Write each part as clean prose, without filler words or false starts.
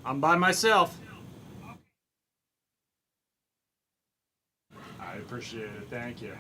I'm by myself. I appreciate it. Thank you.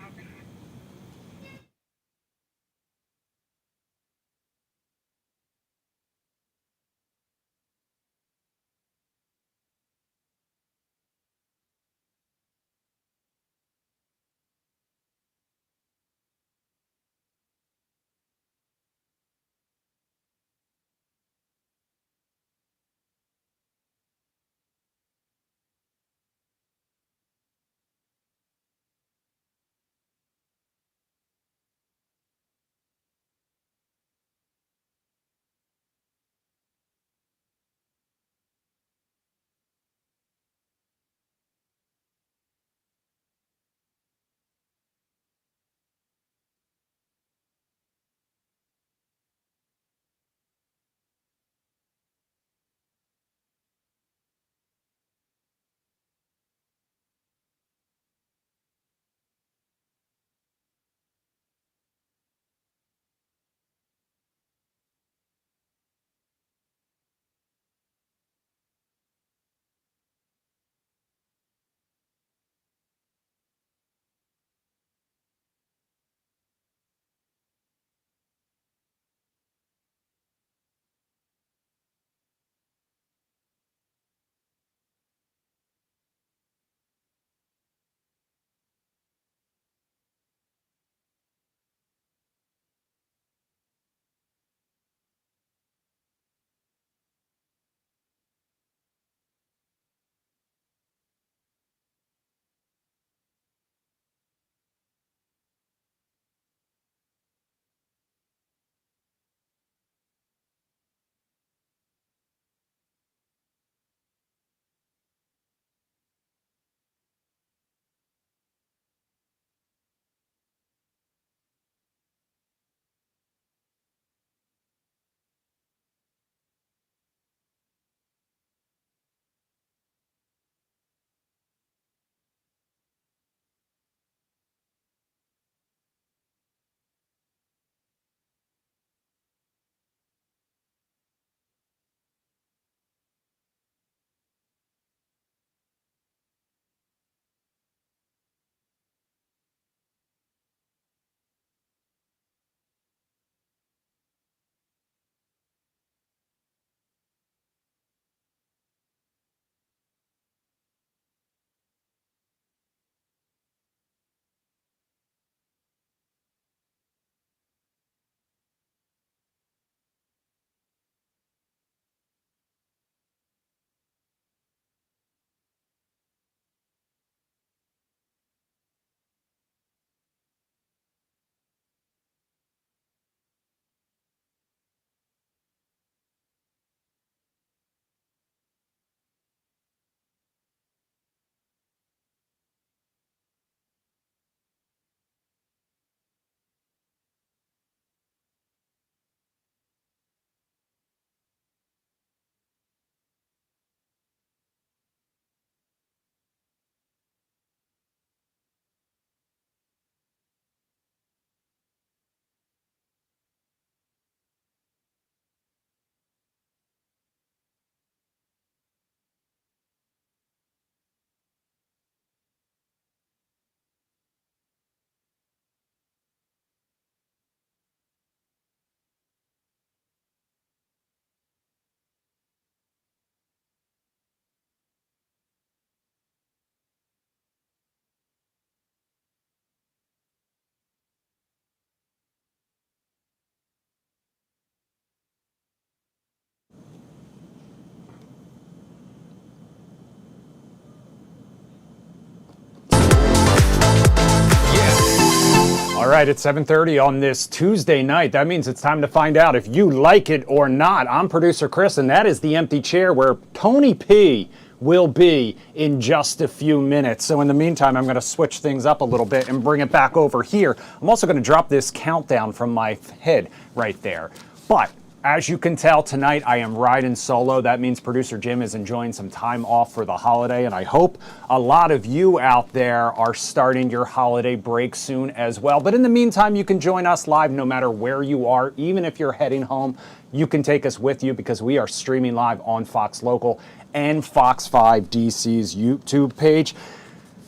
All right, it's 7:30 on this Tuesday night. That means it's time to find out if you like it or not. I'm producer Chris, and that is the empty chair where Tony P will be in just a few minutes. So in the meantime, I'm going to switch things up a little bit and bring it back over here. I'm also going to drop this countdown from my head right there. But As you can tell, tonight I am riding solo. That means producer Jim is enjoying some time off for the holiday, and I hope a lot of you out there are starting your holiday break soon as well. But in the meantime, you can join us live no matter where you are. Even if you're heading home, you can take us with you because we are streaming live on Fox Local and Fox 5 DC's YouTube page.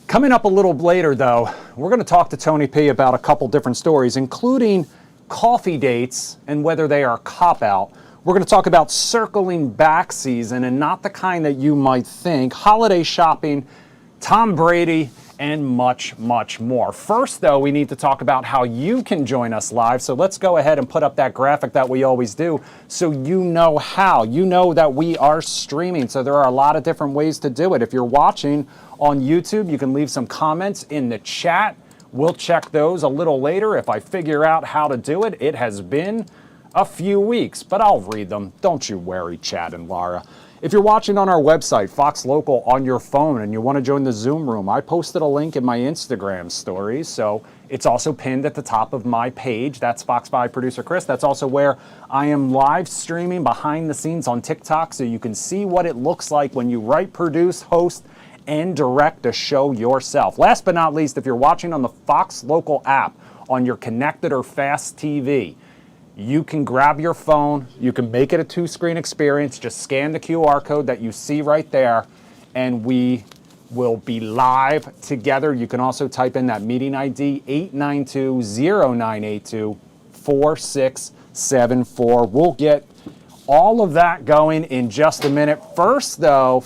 Coming up a little later, though, we're going to talk to Tony P about a couple different stories, including coffee dates and whether they are cop-out. We're going to talk about circling back season and not the kind that you might think, holiday shopping, Tom Brady, and much, much more. First, though, we need to talk about how you can join us live. So let's go ahead and put up that graphic that we always do so you know how. You know that we are streaming, so there are a lot of different ways to do it. If you're watching on YouTube, you can leave some comments in the chat. We'll check those a little later if I figure out how to do it. It has been a few weeks, but I'll read them. Don't you worry, Chad and Laura. If you're watching on our website, Fox Local, on your phone, and you want to join the Zoom room, I posted a link in my Instagram stories, so it's also pinned at the top of my page. That's Fox 5 producer Chris. That's also where I am live streaming behind the scenes on TikTok, so you can see what it looks like when you write, produce, host, and direct a show yourself. Last but not least, if you're watching on the Fox Local app on your connected or fast TV, you can grab your phone, you can make it a two-screen experience, just scan the QR code that you see right there, and we will be live together. You can also type in that meeting ID, 892-0982-4674. We'll get all of that going in just a minute. First though,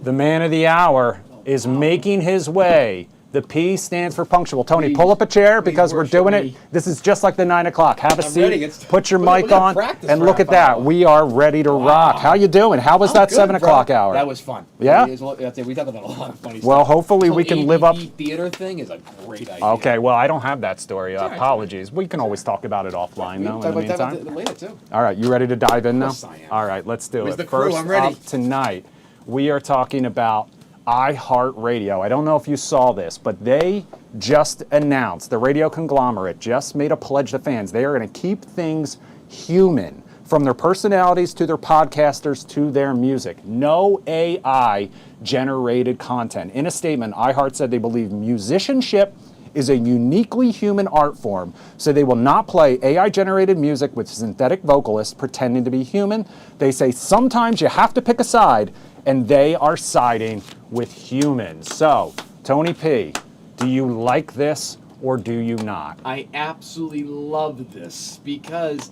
the man of the hour is making his way. The P stands for punctual. Tony, pull up a chair because we're doing it. This is just like the 9 o'clock. Have a seat, put your mic on, and look at that. We are ready to rock. How you doing? How was that 7 o'clock hour? That was fun. Yeah? We talked about a lot of funny stuff. Well, hopefully we can live up. The theater thing is a great idea. Okay, well, I don't have that story. Apologies. We can always talk about it offline, though, in the meantime. Later, too. All right, you ready to dive in now? Of course I am. All right, let's do it. The crew? I'm ready. First up tonight, we are talking about iHeartRadio. I don't know if you saw this, but they just announced, the radio conglomerate just made a pledge to fans. They are going to keep things human, from their personalities to their podcasters to their music. No AI generated content. In a statement, iHeart said they believe musicianship is a uniquely human art form, so they will not play AI generated music with synthetic vocalists pretending to be human. They say sometimes you have to pick a side, and they are siding with humans. So, Tony P, do you like this or do you not? I absolutely love this because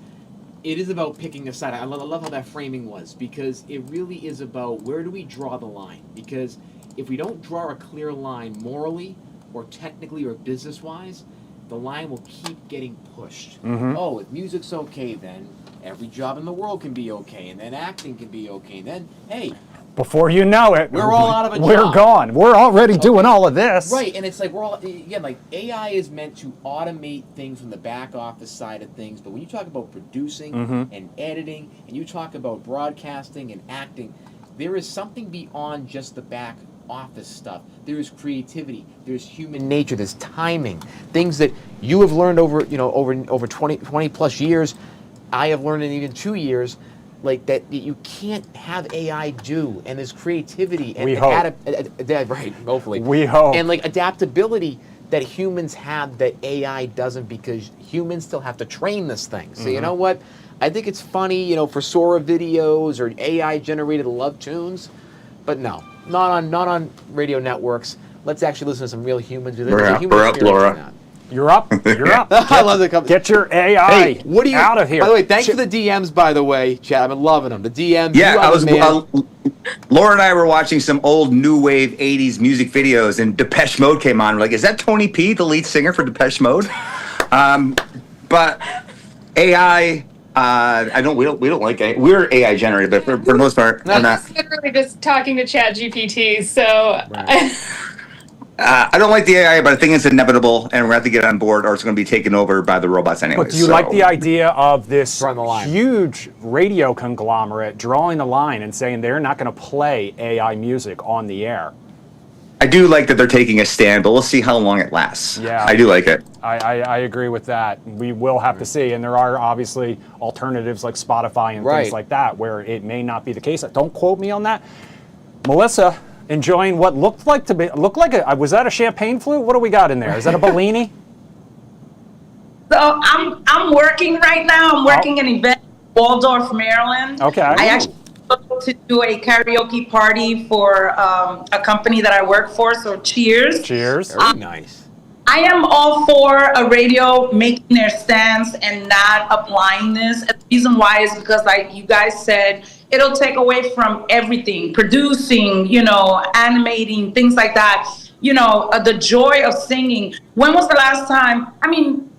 it is about picking a side. I love how that framing was, because it really is about where do we draw the line. Because if we don't draw a clear line morally or technically or business-wise, the line will keep getting pushed. Oh, if music's okay, then every job in the world can be okay, and then acting can be okay, and then, hey, before you know it, we're all out of a job. We're gone. We're already doing all of this. Right, and it's like we're all, again, like AI is meant to automate things from the back office side of things, but when you talk about producing and editing, and you talk about broadcasting and acting, there is something beyond just the back office stuff. There is creativity, there's human nature, there's timing, things that you have learned over 20 plus years. I have learned in even 2 years, like that you can't have AI do, and there's creativity and we hope. Right, hopefully. We hope. And like adaptability that humans have that AI doesn't, because humans still have to train this thing. So you know what? I think it's funny, for Sora videos or AI generated love tunes, but no, not on radio networks. Let's actually listen to some real humans. We're up, Laura. You're up. You're up. I love the company. Get your AI out of here. By the way, thanks for the DMs, by the way, Chad. I've been loving them. The DMs. Yeah, Laura and I were watching some old new wave 80s music videos, and Depeche Mode came on. We're like, is that Tony P, the lead singer for Depeche Mode? But AI, we don't like AI. We're AI generated, but for the most part, we're not. I'm literally just talking to ChatGPT, so. Right. I don't like the AI, but I think it's inevitable, and we're going to have to get on board, or it's going to be taken over by the robots anyway. But do you like the idea of this huge radio conglomerate drawing the line and saying they're not going to play AI music on the air? I do like that they're taking a stand, but we'll see how long it lasts. Yeah. I do like it. I agree with that. We will have to see, and there are obviously alternatives like Spotify and things like that where it may not be the case. Don't quote me on that. Melissa, enjoying what looked like was that a champagne flute? What do we got in there? Is that a Bellini? So I'm working right now. I'm working an event in Waldorf, Maryland. Okay. I actually booked to do a karaoke party for a company that I work for. So cheers. Cheers. Very nice. I am all for a radio making their stance and not applying this. And the reason why is because, like you guys said, it'll take away from everything, producing, animating, things like that. The joy of singing. When was the last time? I mean,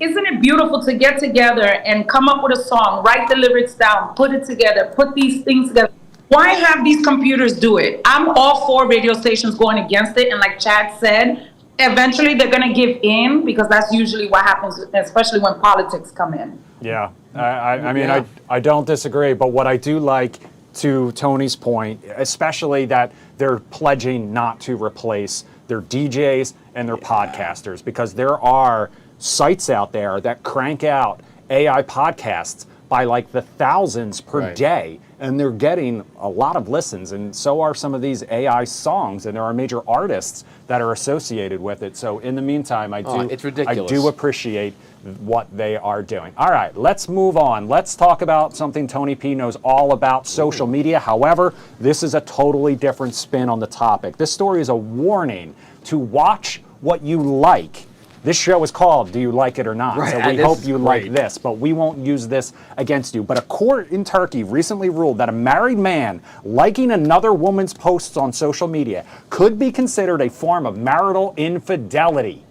isn't it beautiful to get together and come up with a song, write the lyrics down, put it together, put these things together? Why have these computers do it? I'm all for radio stations going against it. And like Chad said, eventually they're going to give in because that's usually what happens, especially when politics come in. Yeah, I mean, I don't disagree, but what I do like, to Tony's point, especially that they're pledging not to replace their DJs and their podcasters, because there are sites out there that crank out AI podcasts by like the thousands per day, and they're getting a lot of listens, and so are some of these AI songs, and there are major artists that are associated with it. So in the meantime, It's ridiculous. I do appreciate what they are doing. All right, let's move on. Let's talk about something Tony P knows all about, social media. However, this is a totally different spin on the topic. This story is a warning to watch what you like. This show is called Do You Like It or Not? Right, So we this hope is you great. like this, but we won't use this against you. But a court in Turkey recently ruled that a married man liking another woman's posts on social media could be considered a form of marital infidelity.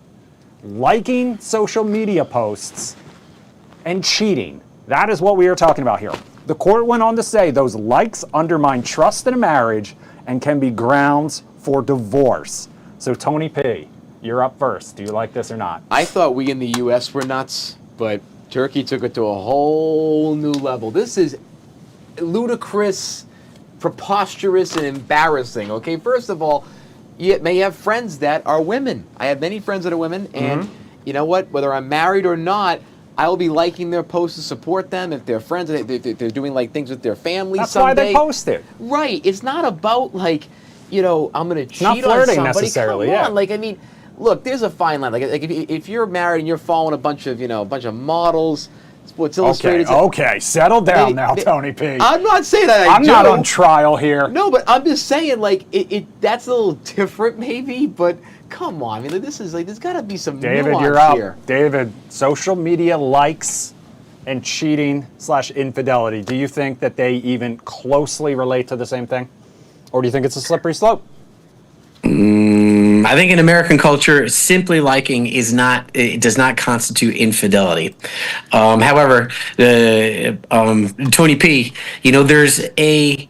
Liking social media posts and cheating. That is what we are talking about here. The court went on to say those likes undermine trust in a marriage and can be grounds for divorce. So Tony P, you're up first. Do you like this or not? I thought we in the U.S. were nuts, but Turkey took it to a whole new level. This is ludicrous, preposterous, and embarrassing. Okay, first of all, you may have friends that are women. I have many friends that are women, and you know what? Whether I'm married or not, I will be liking their posts to support them. If they're friends, they're doing like things with their family. That's someday. why they post it. Right. It's not about like, I'm going to cheat not on flirting somebody. necessarily, Come yeah. on. Like, I mean, look, there's a fine line. Like if you're married and you're following a bunch of models, Sports Illustrated. Okay, settle down now, Tony P. I'm not saying that I'm not on trial here. No, but I'm just saying, like, that's a little different, maybe. But come on, I mean, this is like, there's got to be some David, nuance you're up. here. David, social media likes and cheating/infidelity. Do you think that they even closely relate to the same thing, or do you think it's a slippery slope? I think in American culture, simply liking it does not constitute infidelity. However, Tony P, there's a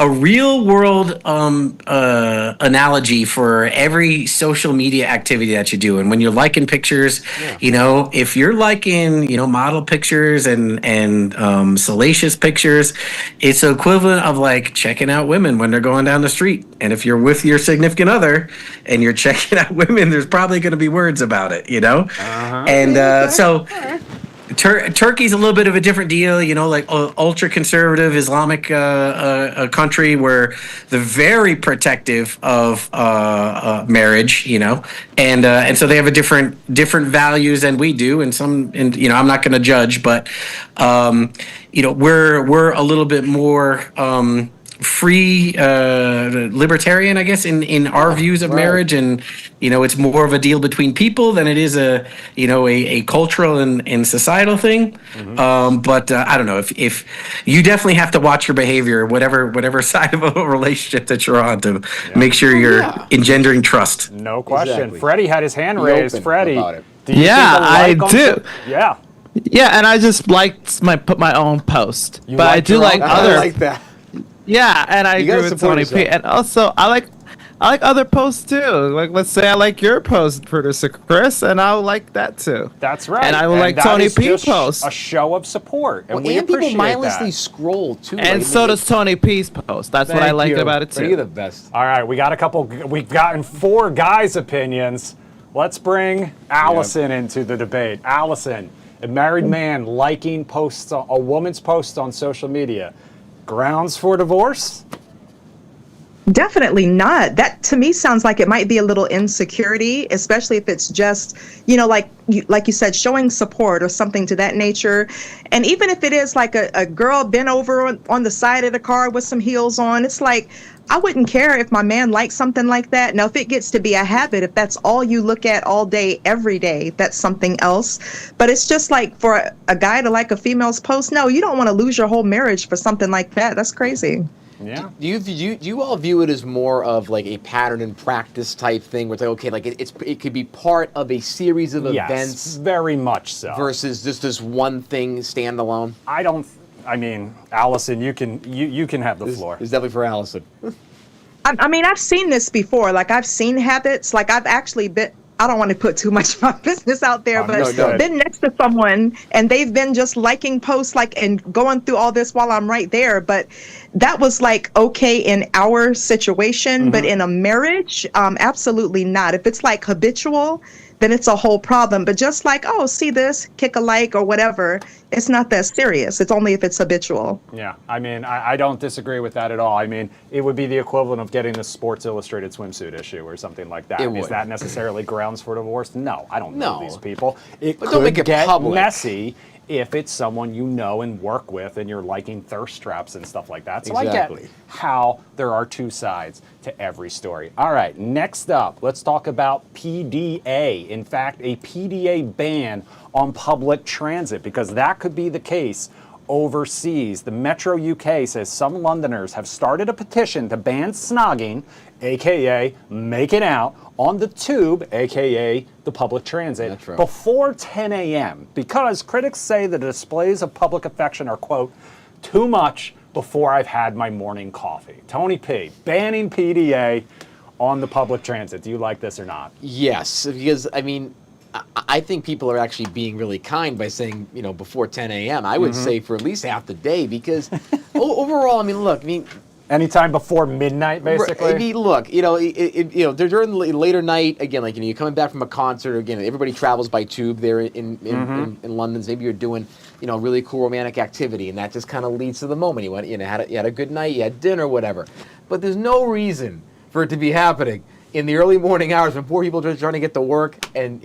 real world analogy for every social media activity that you do. And when you're liking pictures, if you're liking, model pictures and salacious pictures, it's the equivalent of like checking out women when they're going down the street. And if you're with your significant other and you're checking out women, there's probably going to be words about it, And so Turkey's a little bit of a different deal, like ultra conservative Islamic country where they're very protective of marriage, and so they have a different values than we do, and I'm not going to judge, but we're a little bit more free libertarian, I guess, in our views of marriage, and it's more of a deal between people than it is a cultural and societal thing. But I don't know, if you definitely have to watch your behavior, whatever side of a relationship that you're on, to make sure you're engendering trust. No question. Exactly. Freddie had his hand Be raised. open Freddie, about it. do you Yeah, think a I like on do. Yeah. Yeah, and I just liked my own post, You but I liked do your like own? other. I like that. Yeah, and I You agree gotta with support Tony P. yourself. And also, I I like other posts too. Like, let's say I like your post, producer Chris, and I'll like that too. That's right. And I would like that Tony is P just post. a show of support, and Well, we and people appreciate mindlessly that. scroll too. And like, so does Tony P's post. That's what I Thank liked you. about it too. You're the best. All right, we've gotten 4 guys' opinions. Let's bring Allison into the debate. Allison, a married man liking posts, a woman's post on social media, grounds for divorce? Definitely not. That to me sounds like it might be a little insecurity, especially if it's just, like you said, showing support or something to that nature. And even if it is like a girl bent over on the side of the car with some heels on, it's like, I wouldn't care if my man likes something like that. Now, if it gets to be a habit, if that's all you look at all day, every day, that's something else. But it's just like for a guy to like a female's post, no, you don't want to lose your whole marriage for something like that. That's crazy. Yeah. Do you all view it as more of like a pattern and practice type thing, where it's like, okay, like it could be part of a series of Yes, events very much so. versus just this one thing standalone? I mean, Allison, you can have the floor. It's definitely for Allison. I mean, I've seen this before. Like, I've seen habits. Like, I've actually been, I don't want to put too much of my business out there, but no. been next to someone and they've been just liking posts, like, and going through all this while I'm right there. But that was like okay in our situation, but in a marriage, absolutely not. If it's like habitual, then it's a whole problem. But just like, oh, see this, kick a like or whatever, it's not that serious. It's only if it's habitual. Yeah, I mean, I don't disagree with that at all. I mean, it would be the equivalent of getting the Sports Illustrated swimsuit issue or something like that. It Is would. that necessarily grounds for divorce? No, I don't know No. these people. It But could don't make it get public. messy if it's someone you know and work with and you're liking thirst traps and stuff like that. So I Exactly. get how there are 2 sides to every story. All right, next up, let's talk about PDA. In fact, a PDA ban on public transit, because that could be the case overseas. The Metro UK says some Londoners have started a petition to ban snogging, aka making out, on the tube, aka the public transit, Metro. before 10 a.m. because critics say the displays of public affection are, quote, too much before I've had my morning coffee. Tony P, banning PDA on the public transit. Do you like this or not? Yes, because I mean, I think people are actually being really kind by saying, before 10 a.m. I would say for at least half the day, because overall, I mean, look, I mean, Anytime before midnight, basically? I mean, look, during the later night, again, like, you're coming back from a concert, again, everybody travels by tube there in London. Maybe you're doing, really cool romantic activity, and that just kind of leads to the moment. You had a good night, you had dinner, whatever. But there's no reason for it to be happening in the early morning hours when poor people are just trying to get to work and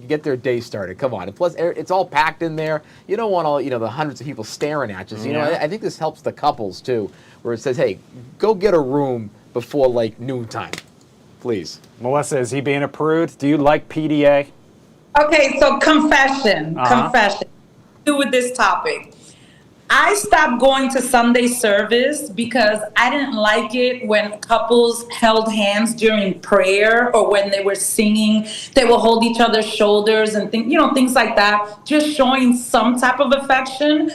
get their day started. Come on, and plus it's all packed in there. You don't want all the hundreds of people staring at you. So, I think this helps the couples too, where it says, hey, go get a room before like noontime, please. Melissa, is he being a prude? Do you like PDA? Okay, so confession. Do with this topic. I stopped going to Sunday service because I didn't like it when couples held hands during prayer, or when they were singing, they will hold each other's shoulders and things like that, just showing some type of affection.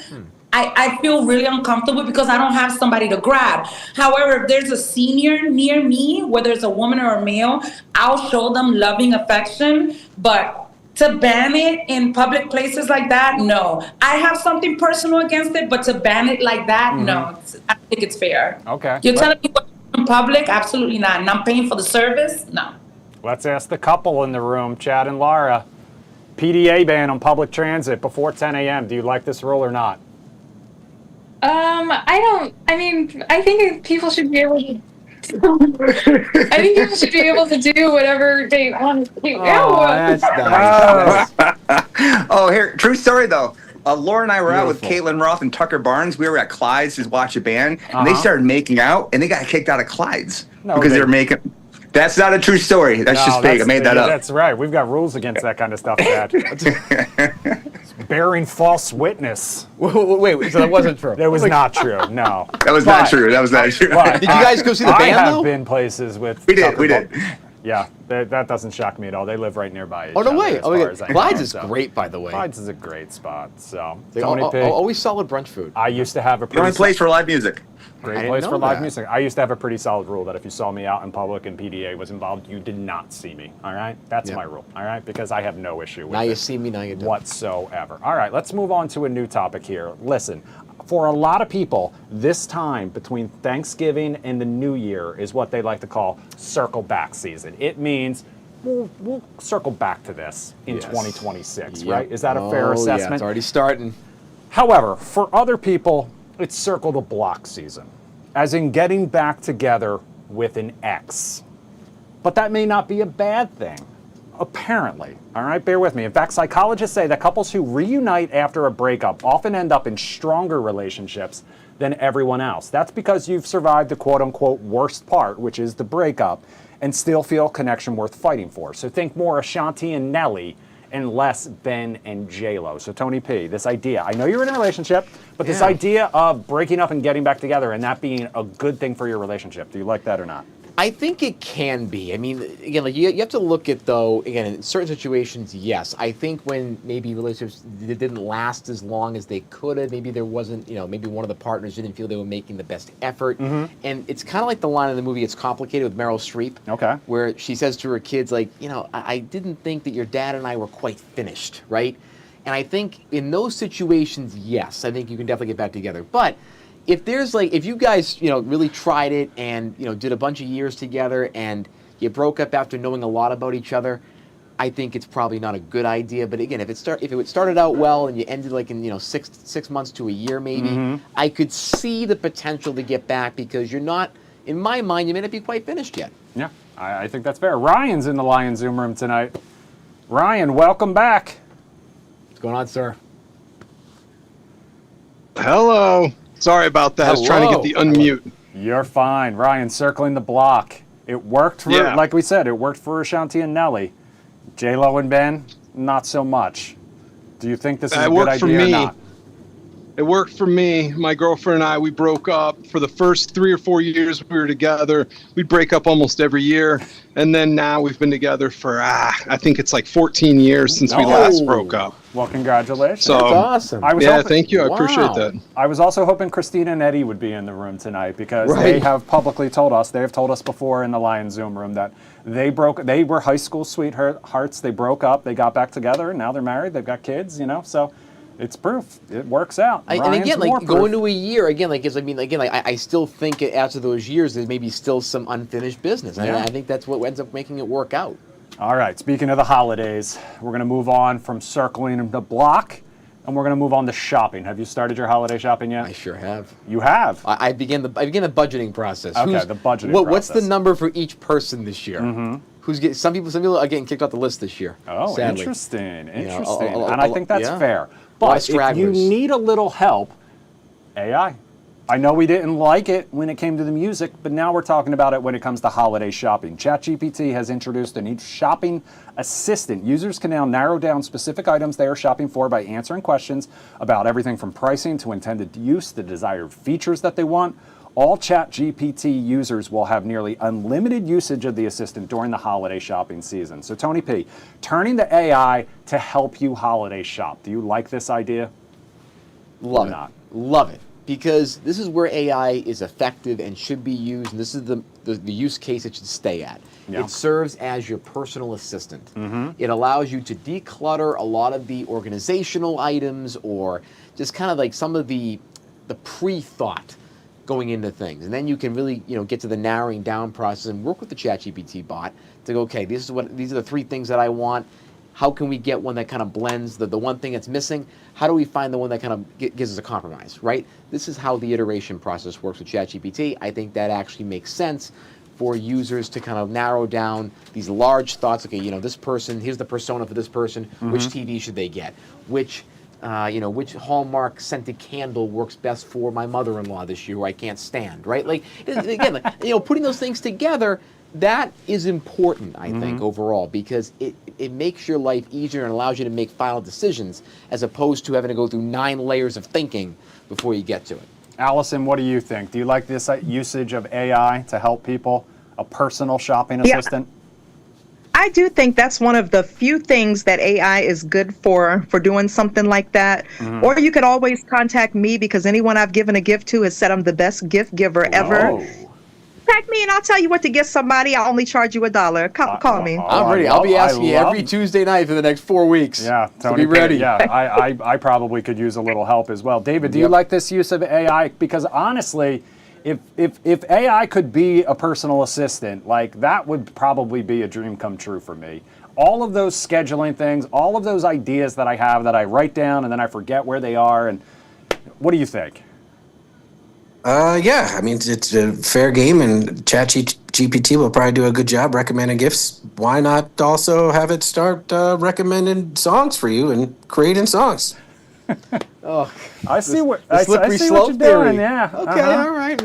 I feel really uncomfortable because I don't have somebody to grab. However, if there's a senior near me, whether it's a woman or a male, I'll show them loving affection. But to ban it in public places like that, no. I have something personal against it, but to ban it like that, no. I don't think it's fair. Okay. You're telling me what in public? Absolutely not. And I'm paying for the service? No. Let's ask the couple in the room, Chad and Laura. PDA ban on public transit before 10 a.m. Do you like this rule or not? I think people should be able to. I think people should be able to do whatever they want to do. That's nice. Oh, here, true story though. Laura and I were out with Beautiful. Caitlin Roth and Tucker Barnes. We were at Clyde's to watch a band, and they started making out, and they got kicked out of Clyde's because they were making. That's not a true story. That's just fake. I made that up. That's right. We've got rules against that kind of stuff, Chad. Bearing false witness. Wait, so that wasn't true? That was not true. No. That was not true. That was not true. But Did you guys go see the band, I have though? been places with. We did. Tucker We did. Yeah, that doesn't shock me at all. They live right nearby. Oh, no way. As far as I know, Clyde's is so. great, by the way. Clyde's is a great spot. So, They Tony P. always solid brunch food. I used to have a The only pretty place for live music. I great didn't place know for live that. music. I used to have a pretty solid rule that if you saw me out in public and PDA was involved, you did not see me. All right, that's Yeah. my rule. All right, because I have no issue with Now it you see me, now you don't. whatsoever. All right, let's move on to a new topic here. Listen, for a lot of people, this time between Thanksgiving and the New Year is what they like to call circle back season. It means we'll circle back to this in Yes. 2026, Yep. right? Is that a fair Yeah, assessment? it's already starting. However, for other people, it's circle the block season, as in getting back together with an ex. But that may not be a bad thing, apparently. All right, bear with me. In fact, psychologists say that couples who reunite after a breakup often end up in stronger relationships than everyone else. That's because you've survived the quote-unquote worst part, which is the breakup, and still feel a connection worth fighting for. So think more Ashanti and Nelly and less Ben and J-Lo. So Tony P, this idea, I know you're in a relationship, but this Yeah. idea of breaking up and getting back together and that being a good thing for your relationship, do you like that or not? I think it can be. I mean, again, like you have to look at, though, again, in certain situations, yes. I think when maybe relationships didn't last as long as they could have, maybe there wasn't, maybe one of the partners didn't feel they were making the best effort. And it's kind of like the line in the movie It's Complicated with Meryl Streep. Okay. Where she says to her kids, like, I didn't think that your dad and I were quite finished, right? And I think in those situations, yes, I think you can definitely get back together. But if you guys, really tried it and, did a bunch of years together and you broke up after knowing a lot about each other, I think it's probably not a good idea. But again, if it started out well and you ended like in, 6 months to a year maybe, I could see the potential to get back because you're not, in my mind, you may not be quite finished yet. Yeah, I think that's fair. Ryan's in the Lion Zoom room tonight. Ryan, welcome back. What's going on, sir? Hello. Sorry about that. I was trying to get the unmute. You're fine. Ryan, circling the block. It worked for, like we said, it worked for Ashanti and Nelly. J-Lo and Ben, not so much. Do you think this is a good idea or not? It worked for me. My girlfriend and I, we broke up. For the first 3 or 4 years we were together, we'd break up almost every year. And then now we've been together for, I think it's like 14 years since we last broke up. Well, congratulations. So, that's awesome. Thank you. I appreciate that. I was also hoping Christina and Eddie would be in the room tonight because they have publicly told us, they have told us before in the Lion Zoom room that they were high school sweethearts. They broke up, they got back together, and now they're married, they've got kids, so it's proof. It works out. And again, like going to a year, again, I still think after those years, there's maybe still some unfinished business. Yeah. I think that's what ends up making it work out. All right, speaking of the holidays, we're going to move on from circling the block, and we're going to move on to shopping. Have you started your holiday shopping yet? I sure have. You have? I began the budgeting process. Okay, the budgeting What's the process. number for each person this year? Some people are getting kicked off the list this year. Oh, sadly. interesting. and I think that's fair. But if you need a little help, AI. I know we didn't like it when it came to the music, but now we're talking about it when it comes to holiday shopping. ChatGPT has introduced a new shopping assistant. Users can now narrow down specific items they are shopping for by answering questions about everything from pricing to intended use, the desired features that they want. All ChatGPT users will have nearly unlimited usage of the assistant during the holiday shopping season. So Tony P, turning to AI to help you holiday shop. Do you like this idea? Love or it. not? Love it. Because this is where AI is effective and should be used, and this is the use case it should stay at. Yeah. It serves as your personal assistant. It allows you to declutter a lot of the organizational items or just kind of like some of the pre-thought going into things. And then you can really, get to the narrowing down process and work with the ChatGPT bot to go, okay, these are the 3 things that I want. How can we get one that kind of blends the one thing that's missing? How do we find the one that kind of gives us a compromise, right? This is how the iteration process works with ChatGPT. I think that actually makes sense for users to kind of narrow down these large thoughts. Okay, this person, here's the persona for this person. Which TV should they get? Which Hallmark scented candle works best for my mother-in-law this year who I can't stand, right? Like, again, putting those things together, that is important, I think, overall, because it makes your life easier and allows you to make final decisions as opposed to having to go through 9 layers of thinking before you get to it. Allison, what do you think? Do you like this usage of AI to help people, a personal shopping assistant? I do think that's one of the few things that AI is good for doing something like that. Or you could always contact me, because anyone I've given a gift to has said I'm the best gift giver ever. Oh. Contact me and I'll tell you what to get somebody. I'll only charge you $1. Call me. I'm ready. I'll be asking you every Tuesday night for the next 4 weeks. Yeah, so Tony, be ready. Yeah, I probably could use a little help as well. David, do you like this use of AI? Because honestly, if AI could be a personal assistant, like that would probably be a dream come true for me. All of those scheduling things, all of those ideas that I have that I write down and then I forget where they are. And what do you think? Yeah, I mean, it's a fair game, and ChatGPT will probably do a good job recommending gifts. Why not also have it start recommending songs for you and creating songs? Oh, I see what the slippery I see slope what you're theory. doing. Yeah. Okay, all right.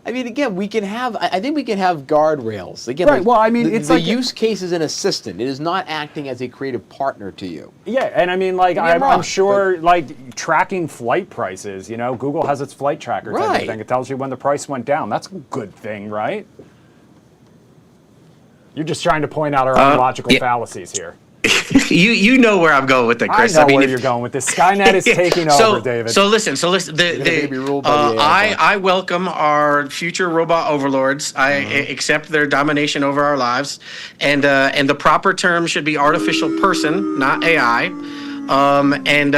I mean, again, we can have. I think we can have guardrails. Again, Right, well, I mean, it's the like- use case is an assistant. It is not acting as a creative partner to you. Yeah, and I mean, like, Maybe I'm I'm wrong, sure, like, tracking flight prices, you know, Google has its flight tracker type Right. of thing. It tells you when the price went down. That's a good thing, right? You're just trying to point out our illogical yeah. fallacies here. You know where I'm going with it, Chris. I know where if- you're going with this. Skynet is taking over, David. So listen. You're gonna be ruled by the AI. I welcome our future robot overlords. I accept their domination over our lives, and the proper term should be artificial person, not AI. And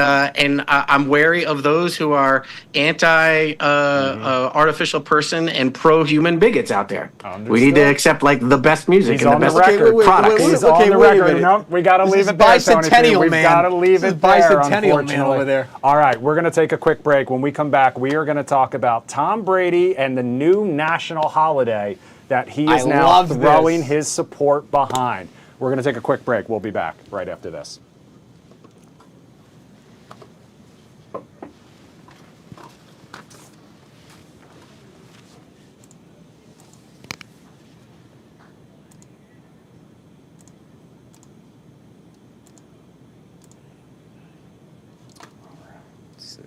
I'm wary of those who are anti artificial person and pro human bigots out there. We need to accept like the best music He's and the on the best record. products. He's Okay, on the wait a record. minute. No, we got to This leave is it there, Tony P. bicentennial, We've man. got to leave This it is there, bicentennial, man, unfortunately. over there. All right, we're going to take a quick break. When we come back, we are going to talk about Tom Brady and the new national holiday that he is I now love throwing this. his support behind. We're going to take a quick break. We'll be back right after this. Let's see.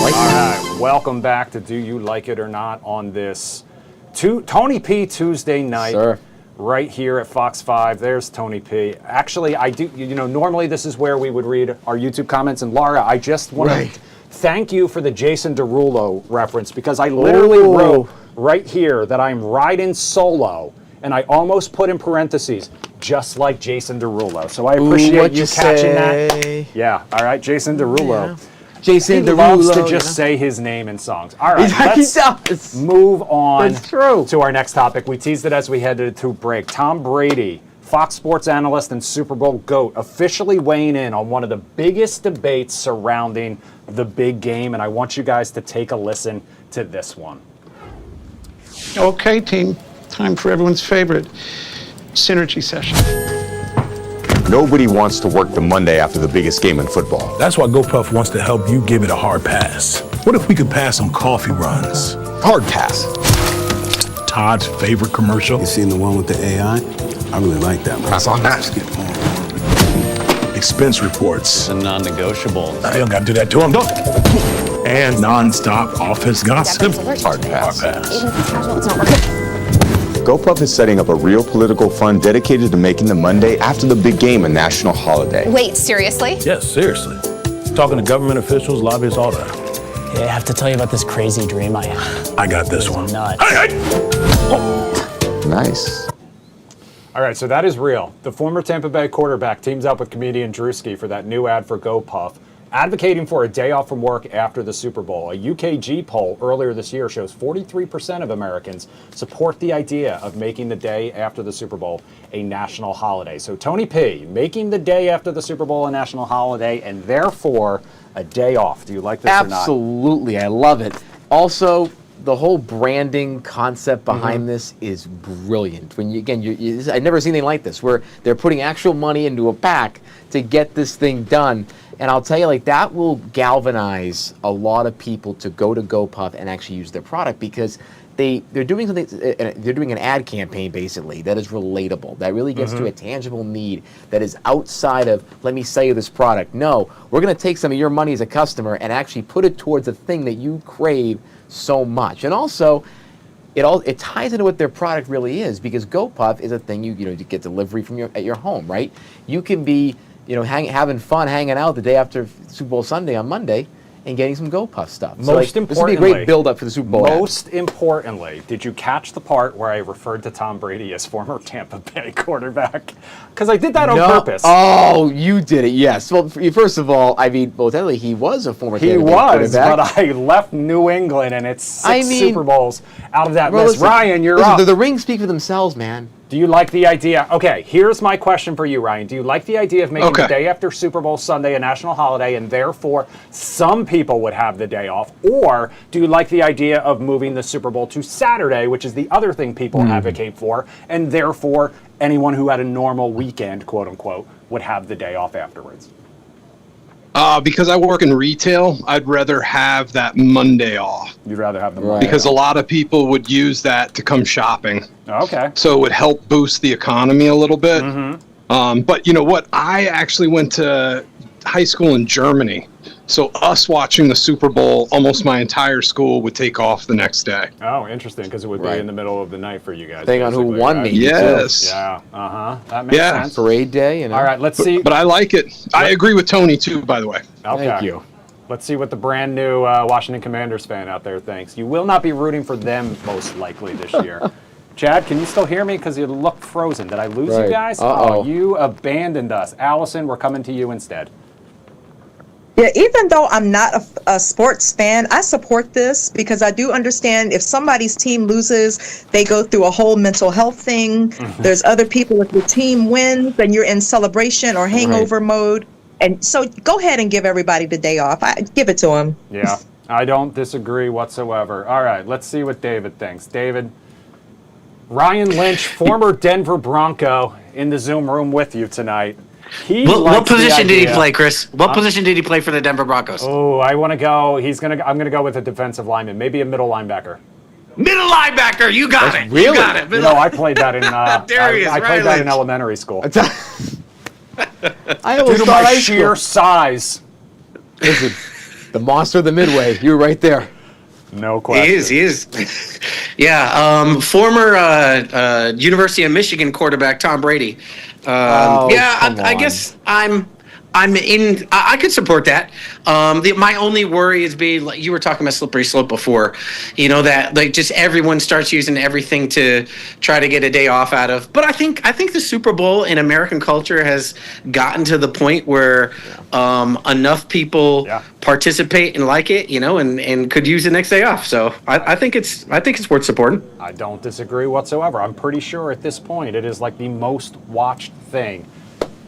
All right, welcome back to Do You Like It or Not on this Tony P Tuesday night. Sir. Right here at Fox 5. There's Tony P. Actually, I do, normally this is where we would read our YouTube comments. And Laura, I just want to thank you for the Jason Derulo reference, because I literally wrote right here that I'm riding solo, and I almost put in parentheses, just like Jason Derulo. So I appreciate you catching that. Yeah, all right, Jason Derulo. Jason He Derulo loves to just say his name in songs. All right, He let's does. move on That's true. to our next topic. We teased it as we headed to break. Tom Brady, Fox Sports analyst and Super Bowl GOAT, officially weighing in on one of the biggest debates surrounding the big game, and I want you guys to take a listen to this one. Okay, team. Time for everyone's favorite synergy session. Nobody wants to work the Monday after the biggest game in football. That's why GoPuff wants to help you give it a hard pass. What if we could pass some coffee runs? Hard pass. Todd's favorite commercial. You seen the one with the AI? I really like that one. Pass on that. Expense reports. The non-negotiable. I don't gotta do that to him, don't. And non-stop office gossip. Hard pass. Hard pass. It's not working. GoPuff is setting up a real political fund dedicated to making the Monday after the big game a national holiday. Wait, seriously? Yes, seriously. Talking to government officials, lobbyists, all that. Yeah, I have to tell you about this crazy dream I had. I got this one. Nuts. Nice. All right, so that is real. The former Tampa Bay quarterback teams up with comedian Drewski for that new ad for GoPuff, advocating for a day off from work after the Super Bowl. A UKG poll earlier this year shows 43% of Americans support the idea of making the day after the Super Bowl a national holiday. So Tony P, making the day after the Super Bowl a national holiday and therefore a day off. Do you like this or not? Absolutely, I love it. Also, the whole branding concept behind this is brilliant. When I've never seen anything like this, where they're putting actual money into a pack to get this thing done. And I'll tell you, like, that will galvanize a lot of people to go to GoPuff and actually use their product, because they're doing something. They're doing an ad campaign basically that is relatable, that really gets to a tangible need that is outside of, let me sell you this product. No, we're going to take some of your money as a customer and actually put it towards a thing that you crave so much. And also, it ties into what their product really is, because GoPuff is a thing you get delivery from at your home, right? You can be having fun, hanging out the day after Super Bowl Sunday on Monday and getting some GoPuff stuff. Most importantly, this would be a great build-up for the Super Bowl. Most importantly, did you catch the part where I referred to Tom Brady as former Tampa Bay quarterback? Because I did that on purpose. Oh, you did it, yes. Well, first of all, technically he was a former Tampa Bay quarterback. But I left New England, and it's six Super Bowls out of that list. Listen, Ryan, you're up. The rings speak for themselves, man. Do you like the idea? Okay, here's my question for you, Ryan. Do you like the idea of making the day after Super Bowl Sunday a national holiday, and therefore some people would have the day off? Or do you like the idea of moving the Super Bowl to Saturday, which is the other thing people advocate for, and therefore anyone who had a normal weekend, quote unquote, would have the day off afterwards? Because I work in retail, I'd rather have that Monday off. You'd rather have the Monday because off. a lot of people would use that to come shopping. Okay. So it would help boost the economy a little bit. But you know what? I actually went to high school in Germany. So us watching the Super Bowl, almost my entire school would take off the next day. Oh, interesting, because it would be in the middle of the night for you guys. Depending on who won, right? maybe. Yes. Yeah. That makes sense. Parade day. All right, let's see. But I like it. I agree with Tony too, by the way. Okay. Thank you. Let's see what the brand new Washington Commanders fan out there thinks. You will not be rooting for them most likely this year. Chad, can you still hear me? Because you look frozen. Did I lose you guys? Oh, you abandoned us. Allison, we're coming to you instead. Yeah, even though I'm not a sports fan, I support this because I do understand if somebody's team loses, they go through a whole mental health thing. There's other people, if your team wins, then you're in celebration or hangover mode. And so go ahead and give everybody the day off. I give it to them. Yeah, I don't disagree whatsoever. All right, let's see what David thinks. David, Ryan Lynch, former Denver Bronco, in the Zoom room with you tonight. What position did he play, Chris? What position did he play for the Denver Broncos? Oh, I want to go. I'm going to go with a defensive lineman, maybe a middle linebacker. Middle linebacker, you got it. Really? You got it. I played that in. I played that in Lynch. elementary school. I Due to my sheer size. Listen, the monster of the Midway. You were right there. No question. He is. Yeah, former University of Michigan quarterback Tom Brady. I guess I could support that. My only worry is like you were talking about slippery slope before, that like just everyone starts using everything to try to get a day off out of. But I think the Super Bowl in American culture has gotten to the point where enough people participate and like it, and could use the next day off. So I think it's worth supporting. I don't disagree whatsoever. I'm pretty sure at this point it is like the most watched thing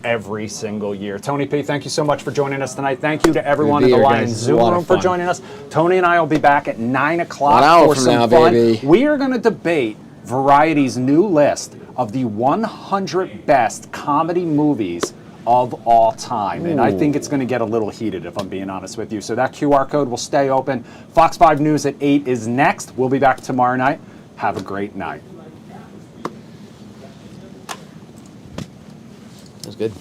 every single year. Tony P, thank you so much for joining us tonight. Thank you to everyone in Good the to be here, Lion guys. This is a Zoom lot of room for fun. joining us. Tony and I will be back at 9 o'clock 1 hour for from some now, fun. baby. We are going to debate Variety's new list of the 100 best comedy movies of all time. And I think it's going to get a little heated, if I'm being honest with you. So that QR code will stay open. Fox 5 News at 8 is next. We'll be back tomorrow night. Have a great night. That's good.